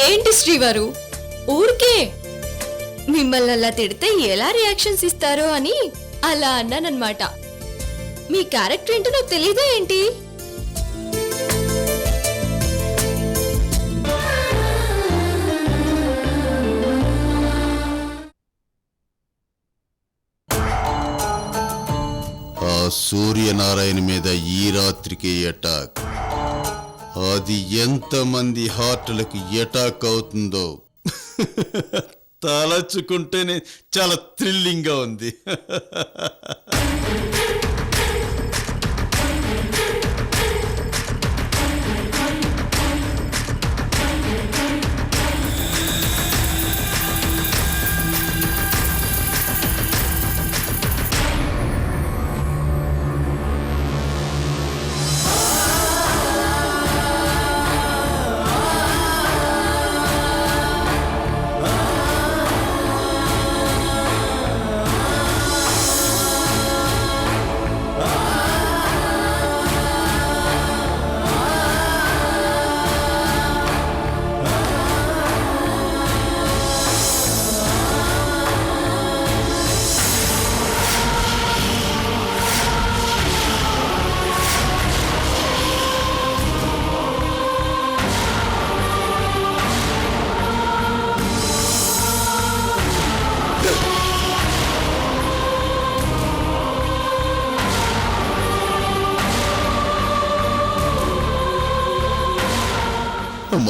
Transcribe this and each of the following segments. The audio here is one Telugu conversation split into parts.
ఏంటి శ్రీవారు ఊరికే మిమ్మల్ని అలా తిడితే ఎలా రియాక్షన్స్ ఇస్తారో అని అలా అన్నానన్నమాట. మీ క్యారెక్టర్ ఏంటో నాకు తెలీదా ఏంటి? ఆ సూర్యనారాయణ మీద ఈ రాత్రికి అటాక్, అది ఎంతమంది హార్ట్లకు అటాక్ అవుతుందో తలచుకుంటేనే చాలా థ్రిల్లింగ్ గా ఉంది.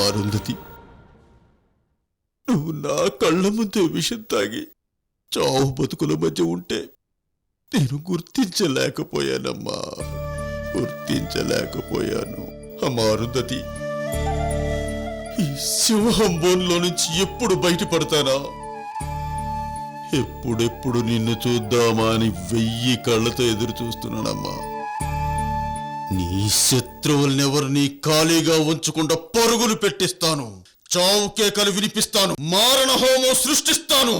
అరుంధతి, నువ్వు నా కళ్ళ ముందే విషం తాగి చావు బతుకుల మధ్య ఉంటే నేను గుర్తించలేకపోయానమ్మా, గుర్తించలేకపోయాను. అమ్మా అరుంధతి, ఈ సింహం బోన్లో నుంచి ఎప్పుడు బయటపడతానా? ఎప్పుడెప్పుడు నిన్ను చూద్దామా అని 1000 కళ్ళతో ఎదురు చూస్తున్నానమ్మా. నీ శత్రువులనెవరిని ఖాళీగా ఉంచకుండా పరుగులు పెట్టిస్తాను, చావు కేకలు వినిపిస్తాను, మారణ హోమం సృష్టిస్తాను.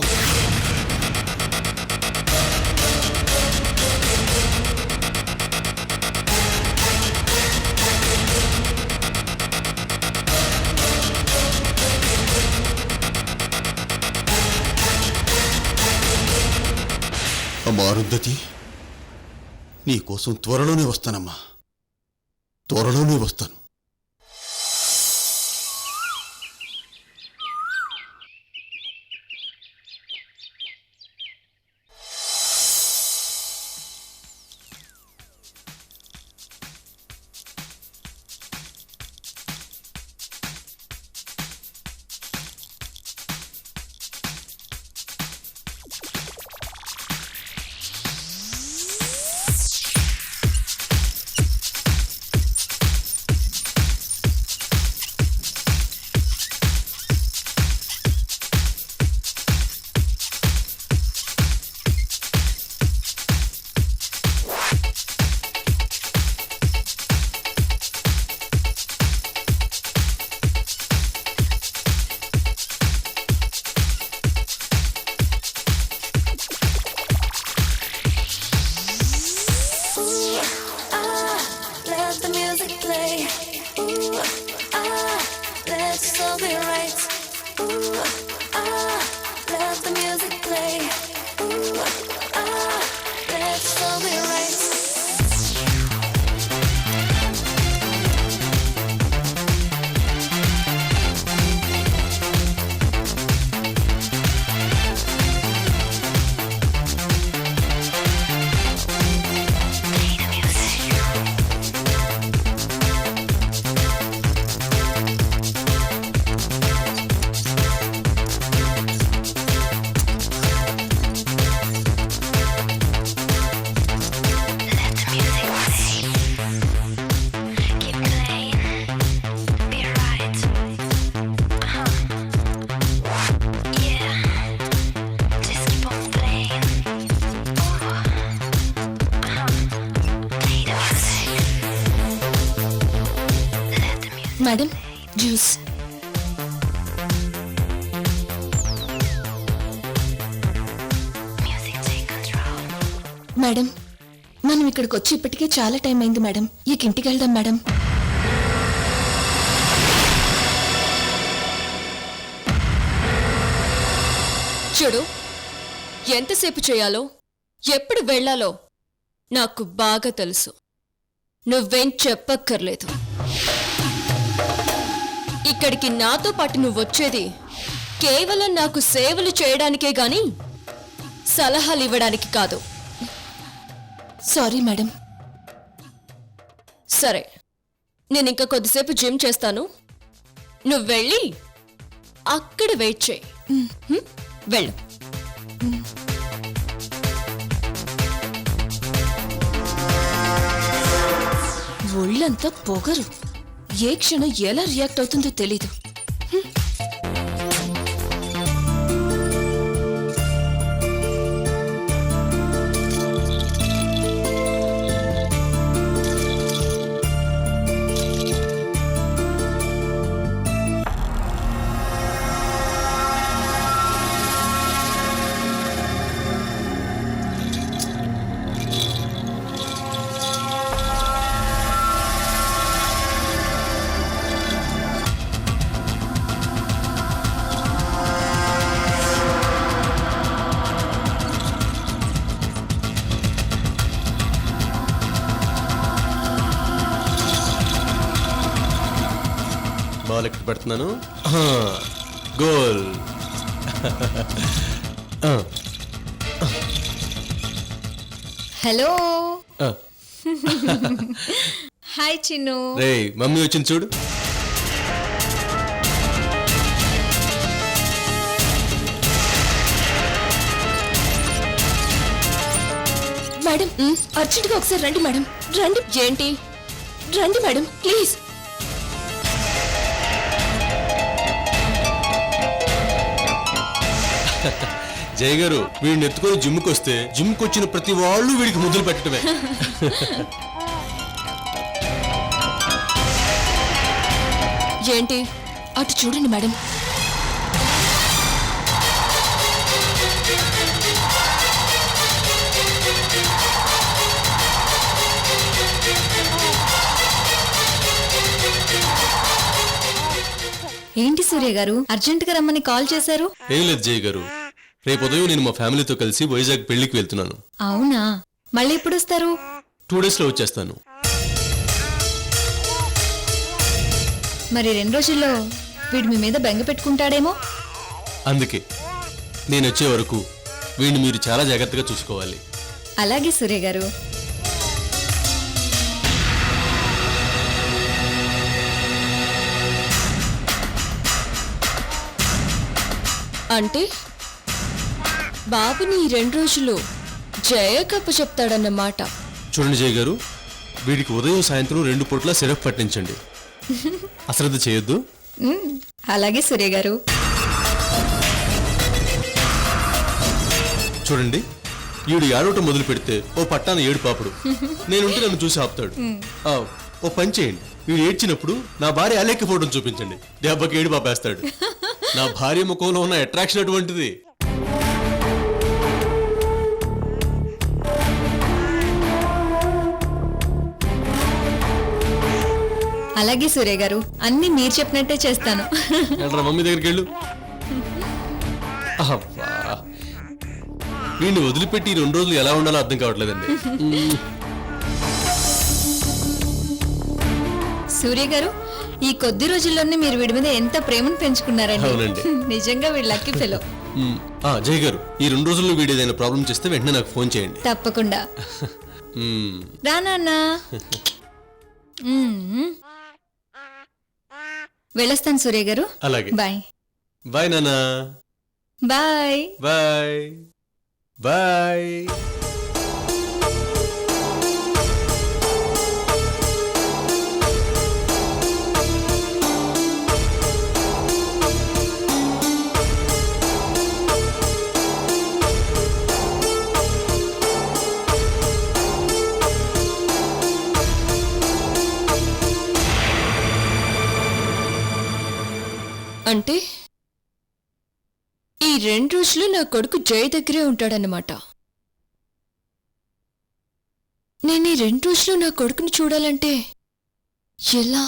అమ్మా అరుంధతి, నీకోసం త్వరలోనే వస్తానమ్మా, త్వరలోనే వస్తాను. Madam, juice. మేడం, మనం ఇక్కడికి వచ్చి ఇప్పటికే చాలా టైం అయింది మేడం. ఇక ఇంటికి వెళ్దాం మేడం. చూడు, ఎంతసేపు చేయాలో ఎప్పుడు వెళ్ళాలో నాకు బాగా తెలుసు. నువ్వేం చెప్పక్కర్లేదు. ఇక్కడికి నాతో పాటు నువ్వొచ్చేది కేవలం నాకు సేవలు చేయడానికే గాని సలహాలు ఇవ్వడానికి కాదు. Sorry madam. సరే, నేను ఇంకా కొద్దిసేపు జిమ్ చేస్తాను. నువ్వు వెళ్ళి అక్కడ వెయిట్ చేయి. వెళ్ళు. ఒళ్ళంతా పొగరు. ఏ క్షణం ఎలా రియాక్ట్ అవుతుందో తెలీదు. బాల్ ఎక్కడ పెడుతున్నాను? గోల్. హలో. ఆ, హాయ్ చిన్ను. రేయ్ మమ్మీ వచ్చింది చూడు. మేడం, అర్జెంటుగా ఒకసారి రండి మేడం. రండి. ఏంటి? రండి మేడం, ప్లీజ్. జయ్ గారు వీడిని ఎత్తుకొని జిమ్కి వస్తే జిమ్కి వచ్చిన ప్రతి వాళ్ళు వీడికి ముద్దులు పెట్టడమే. ఏంటి? అటు చూడండి మేడం. ఏంటి సూర్య గారు అర్జెంటుగా రమ్మని కాల్ చేశారు? ఏం లేదు జయ్ గారు, రేపు ఉదయం నేను మా ఫ్యామిలీతో కలిసి వైజాగ్ పెళ్లికి వెళ్తున్నాను. అవునా? మళ్ళీ ఎప్పుడు వస్తారు? 2 days లో వచ్చేస్తాను. మరి 2 రోజుల్లో వీడు మీ మీద బెంగ పెట్టుకుంటాడేమో. అందుకే నేను వచ్చే వరకు వీడిని మీరు చాలా జాగ్రత్తగా చూసుకోవాలి. అలాగే సూర్య గారు. అంటే బాబుని 2 రోజులు జయకప్పు చెప్తాడన్నమాట. చూడండి జయ్ గారు, వీడికి ఉదయం సాయంత్రం 2 పూట్ల సిరప్ పట్టించండి. అశ్రద్ధ చేయొద్దు. అలాగే సూర్య గారు. చూడండి, వీడు ఏడవటం మొదలు పెడితే ఓ పట్టాన ఏడు పాపడు. నేనుంటే నన్ను చూసి ఆపుతాడు. ఓ పని చేయండి, వీడు ఏడ్చినప్పుడు నా భార్య అలెక్కిపోవడం చూపించండి. దెబ్బకి ఏడు పాపేస్తాడు. నా భార్య ముఖంలో ఉన్న అట్రాక్షన్ అటువంటిది. అలాగే సూర్య గారు, అన్ని మీరు చెప్పినట్టే చేస్తాను. మమ్మీ దగ్గరికి వెళ్ళు. వీడిని వదిలిపెట్టి 2 రోజులు ఎలా ఉండాలో అర్థం కావట్లేదండి. సూర్య గారు, ఈ కొద్ది రోజుల్లోనే మీరు వీడి మీద ఎంత ప్రేమను పెంచుకున్నారండి. అవునండి. నిజంగా వీడు లక్కీ ఫెలో. జయ్ గారు, ఈ 2 రోజుల్లో వీడు ఏదైనా ప్రాబ్లం చేస్తే వెంటనే నాకు ఫోన్ చేయండి. తప్పకుండా. రా నాన్న. వెళ్ళొస్తాను సూర్య గారు. అలాగే. బాయ్. బాయ్ నానా. బాయ్. Bye bye. అంటే ఈ 2 రోజులు నా కొడుకు జయ దగ్గరే ఉంటాడన్నమాట. నేను ఈ 2 రోజులు నా కొడుకుని చూడాలంటే ఎలా?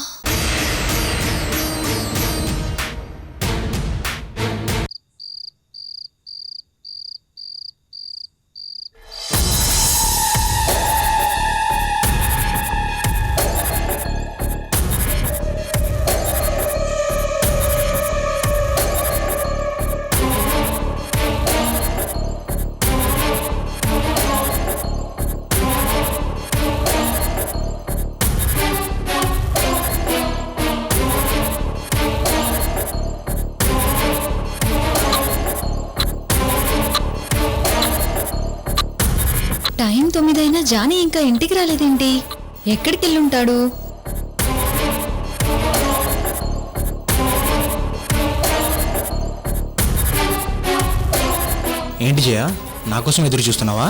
టైం 9 అయినా జానీ ఇంకా ఇంటికి రాలేదేంటి? ఎక్కడికి వెళ్ళుంటాడు? ఏంటి జయ, నా కోసం ఎదురు చూస్తున్నావా?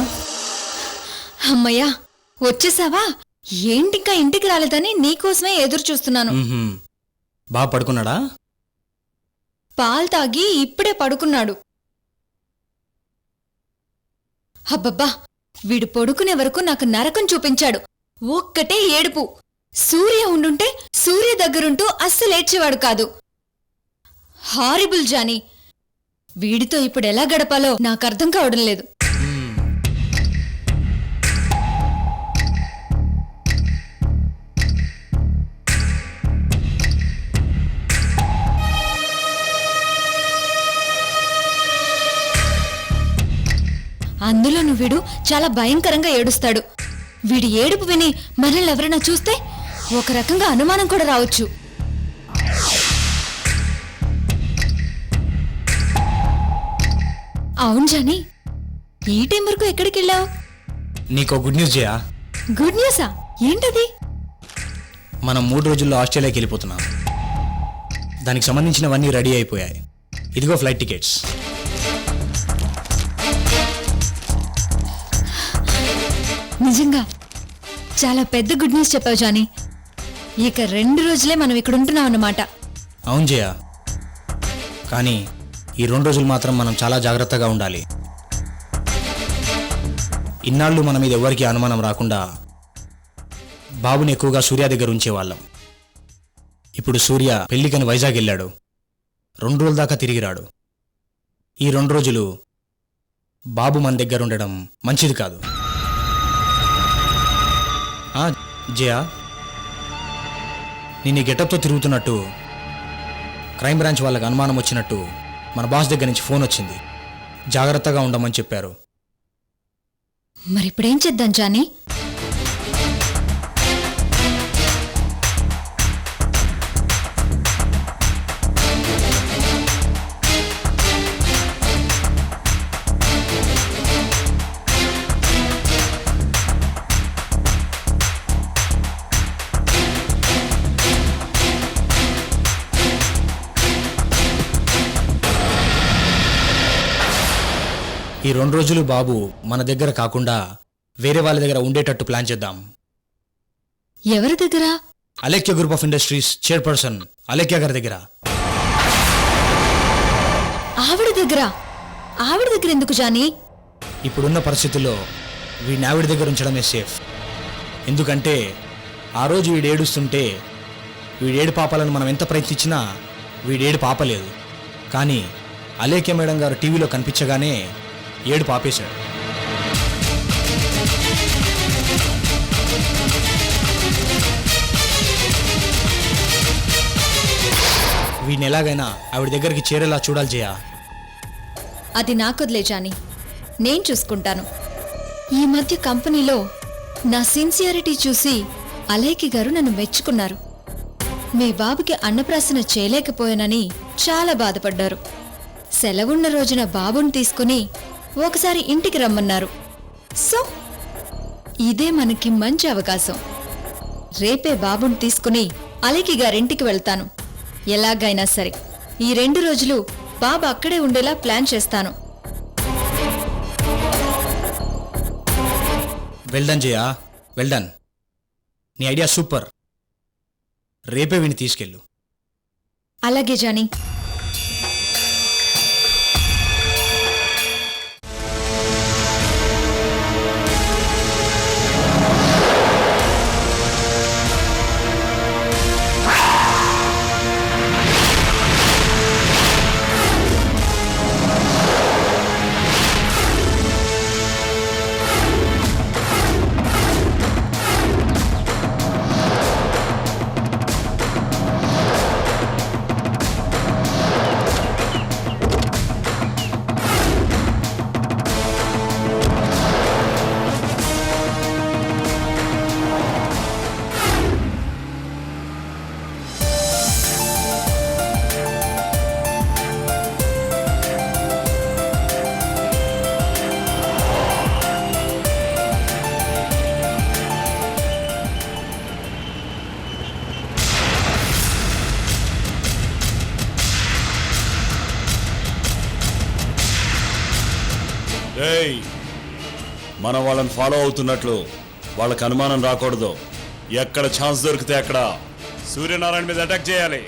అమ్మయ్యా, వచ్చేసావా? ఏంటింకా ఇంటికి రాలేదని నీకోసమే ఎదురు చూస్తున్నాను. బాగా పడుకున్నాడా? పాలు తాగి ఇప్పుడే పడుకున్నాడు. అబ్బబ్బా, వీడు పడుకునే వరకు నాకు నరకం చూపించాడు. ఒక్కటే ఏడుపు. సూర్య ఉండుంటే సూర్య దగ్గరుంటూ అస్సలేడ్చేవాడు కాదు. Horrible Johnny. వీడితో ఇప్పుడు ఎలా గడపాలో నాకు అర్థం కావడం లేదు. అందులోనూ వీడు చాలా భయంకరంగా ఏడుస్తాడు. వీడి ఏడుపు విని మనల్ని ఎవరైనా చూస్తే ఒక రకంగా అనుమానం కూడా రావచ్చు. అవును జానీ, ఈ టైం వరకు ఎక్కడికి వెళ్ళావు? నీకో గుడ్ న్యూస్ జయ. గుడ్ న్యూసా? ఏంటది? మనం 3 రోజుల్లో ఆస్ట్రేలియాకి వెళ్ళిపోతున్నాం. దానికి సంబంధించినవన్నీ రెడీ అయిపోయాయి. ఇదిగో ఫ్లైట్ టికెట్స్. నిజంగా చాలా పెద్ద గుడ్ న్యూస్ చెప్పావు జానీ. ఇక 2 రోజులే మనం ఇక్కడ ఉంటున్నాం అన్నమాట. అవును జయ, కానీ ఈ 2 రోజులు మాత్రం మనం చాలా జాగ్రత్తగా ఉండాలి. ఇన్నాళ్ళు మన మీద ఎవరికి అనుమానం రాకుండా బాబుని ఎక్కువగా సూర్య దగ్గర ఉంచేవాళ్ళం. ఇప్పుడు సూర్య పెళ్లికని వైజాగ్ వెళ్ళాడు. 2 రోజుల దాకా తిరిగి రాడు. ఈ 2 రోజులు బాబు మన దగ్గర ఉండడం మంచిది కాదు. జయ, నేను ఈ గెటప్తో తిరుగుతున్నట్టు క్రైమ్ బ్రాంచ్ వాళ్ళకి అనుమానం వచ్చినట్టు మన బాస్ దగ్గర నుంచి ఫోన్ వచ్చింది. జాగ్రత్తగా ఉండమని చెప్పారు. మరిప్పుడేం చేద్దాం జానీ? ఈ 2 రోజులు బాబు మన దగ్గర కాకుండా వేరే వాళ్ళ దగ్గర ఉండేటట్టు ప్లాన్ చేద్దాం. ఎవరి దగ్గర? Alekhya group of industries chairperson Alekhya గారి దగ్గర. ఆవిడ దగ్గర? ఆవిడ దగ్గర ఎందుకు జానీ? ఇప్పుడున్న పరిస్థితుల్లో వీడిని ఆవిడ దగ్గర ఉంచడమే సేఫ్. ఎందుకంటే ఆ రోజు వీడు ఏడుస్తుంటే వీడేడు పాపాలను మనం ఎంత ప్రయత్నించినా వీడేడు పాపలేదు. కానీ అలేఖ్య మేడం గారు టీవీలో కనిపించగానే ఏడు పాపేశాడు. వీడిని ఎలాగైనా ఆవిడ దగ్గరికి చేరేలా చూడాలి జయ. అది నాకొదిలే జానీ, నేను చూసుకుంటాను. ఈ మధ్య కంపెనీలో నా సిన్సియారిటీ చూసి అలేఖ్య గారు నన్ను మెచ్చుకున్నారు. మీ బాబుకి అన్నప్రాసన చేయలేకపోయానని చాలా బాధపడ్డారు. సెలవున్న రోజున బాబుని తీసుకుని ఒకసారి ఇంటికి రమ్మన్నారు. సో ఇదే మనకి మంచి అవకాశం. రేపే బాబుని తీసుకుని అలేఖ్య గారింటికి వెళ్తాను. ఎలాగైనా సరే ఈ 2 రోజులు బాబు అక్కడే ఉండేలా ప్లాన్ చేస్తాను. వెల్డన్ జయ, వెల్డన్. నీ ఐడియా సూపర్. రేపే వీడిని తీసుకెళ్ళు. అలాగే జానీ. రేయ్, మనం వాళ్ళని ఫాలో అవుతున్నట్లు వాళ్ళకి అనుమానం రాకూడదు. ఎక్కడ ఛాన్స్ దొరికితే అక్కడ సూర్యనారాయణ మీద అటాక్ చేయాలి.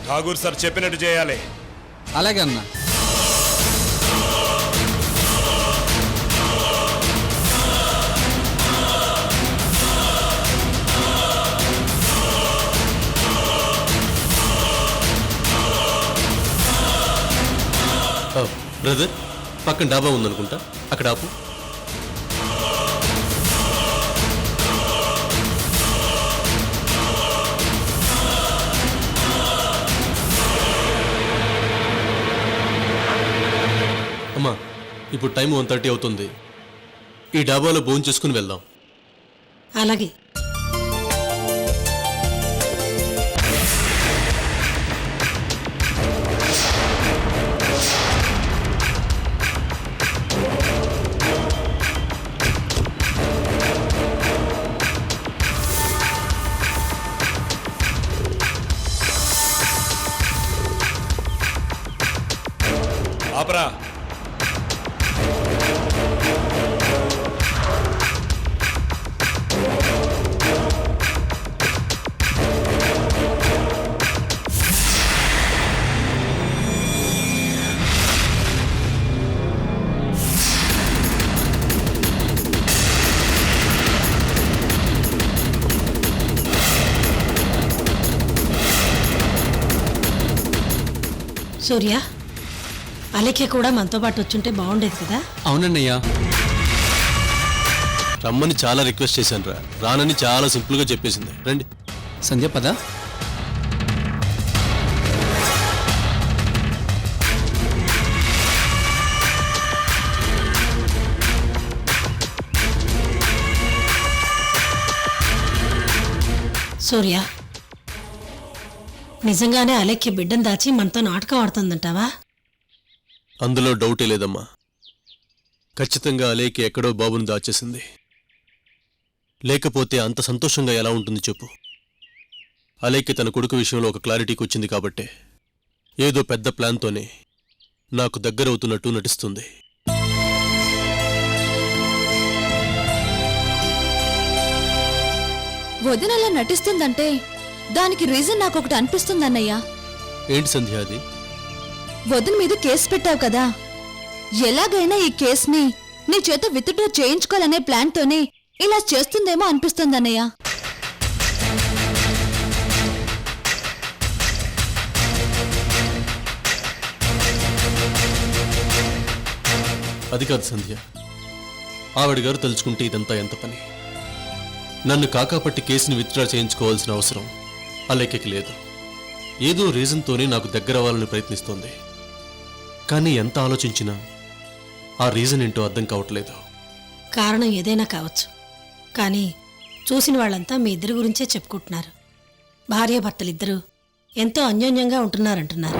ఠాగూర్ సార్ చెప్పినట్టు చేయాలి. అలాగే అన్నా. బ్రదర్, పక్కన డాబా ఉందనుకుంటా, అక్కడ ఆపు. అమ్మా, ఇప్పుడు టైం 1:30 అవుతుంది. ఈ డాబాలో భోజనం చేసుకుని వెళ్దాం. అలాగే. ఆపరా. సూర్య, అలెక్య కూడా మనతో పాటు వచ్చుంటే బాగుండేది కదా. అవునన్నయ్యా. రమ్మని చాలా రిక్వెస్ట్ చేశాను రా, రానని చాలా సింపుల్గా చెప్పేసింది. రండి. సంధ్య పద. సూర్య, నిజంగానే అలెక్య బిడ్డను దాచి మనతో నాటకం ఆడుతుందంటావా? అందులో డౌటే లేదమ్మా. ఖచ్చితంగా అలేకి ఎక్కడో బాబును దాచేసింది. లేకపోతే అంత సంతోషంగా ఎలా ఉంటుంది చెప్పు. అలేకి తన కొడుకు విషయంలో ఒక క్లారిటీకి వచ్చింది కాబట్టే ఏదో పెద్ద ప్లాన్తోనే నాకు దగ్గరవుతున్నట్టు నటిస్తుంది. వదినలా నటిస్తుందంటే దానికి రీజన్ నాకొకటి అనిపిస్తుందన్నయ్యా. ఏంటి సంధ్య అది? వదిన మీద కేసు పెట్టావు కదా, ఎలాగైనా ఈ కేసుని నీ చేత విత్డ్రా చేయించుకోవాలనే ప్లాన్తోనే ఇలా చేస్తుందేమో అనిపిస్తుందన్నయ్య. అది కాదు సంధ్య, ఆవిడ గారు తలుచుకుంటే ఇదంతా ఎంత పని. నన్ను కాకాపట్టి కేసుని విత్డ్రా చేయించుకోవాల్సిన అవసరం అలెక్కి లేదు. ఏదో రీజన్తోనే నాకు దగ్గర అవ్వాలని ప్రయత్నిస్తోంది. కానీ ఎంత ఆలోచించినా ఆ రీజన్ ఏంటో అర్థం కావట్లేదు. కారణం ఏదైనా కావచ్చు, కానీ చూసిన వాళ్ళంతా మీ ఇద్దరి గురించే చెప్పుకుంటున్నారు. భార్యాభర్తలిద్దరూ ఎంతో అన్యోన్యంగా ఉంటున్నారంటున్నారు.